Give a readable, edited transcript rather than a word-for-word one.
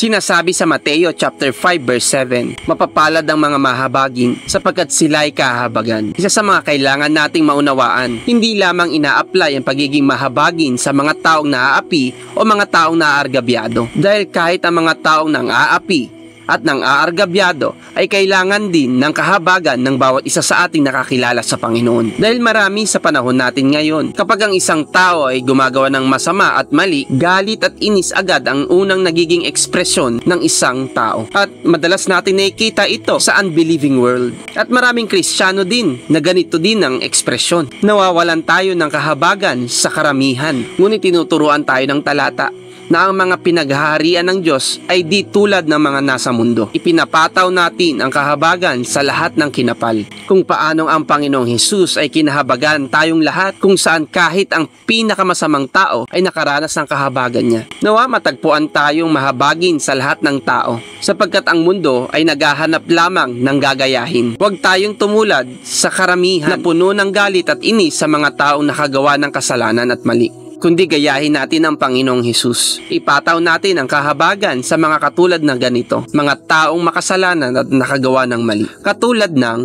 Sinasabi sa Mateo chapter 5 verse 7, mapapalad ang mga mahabagin sapagkat sila'y kahabagan. Isa sa mga kailangan nating maunawaan, hindi lamang ina-apply ang pagiging mahabagin sa mga taong naaapi o mga taong naaargabyado. Dahil kahit ang mga taong nang-aapi at nang aargabyado ay kailangan din ng kahabagan ng bawat isa sa ating nakakilala sa Panginoon. Dahil marami sa panahon natin ngayon, kapag ang isang tao ay gumagawa ng masama at mali, galit at inis agad ang unang nagiging ekspresyon ng isang tao. At madalas natin nakikita ito sa unbelieving world. At maraming Kristiyano din na ganito din ang ekspresyon. Nawawalan tayo ng kahabagan sa karamihan. Ngunit tinuturuan tayo ng talata na ang mga pinaghaharian ng Diyos ay di tulad ng mga nasa mundo. Ipinapataw natin ang kahabagan sa lahat ng kinapal. Kung paanong ang Panginoong Hesus ay kinahabagan tayong lahat, kung saan kahit ang pinakamasamang tao ay nakaranas ng kahabagan niya. Nawa matagpuan tayong mahabagin sa lahat ng tao, sapagkat ang mundo ay naghahanap lamang ng gagayahin. Huwag tayong tumulad sa karamihan na puno ng galit at inis sa mga taong nakagawa ng kasalanan at mali, kundi gayahin natin ang Panginoong Hesus. Ipataw natin ang kahabagan sa mga katulad ng ganito, mga taong makasalanan at nakagawa ng mali, katulad ng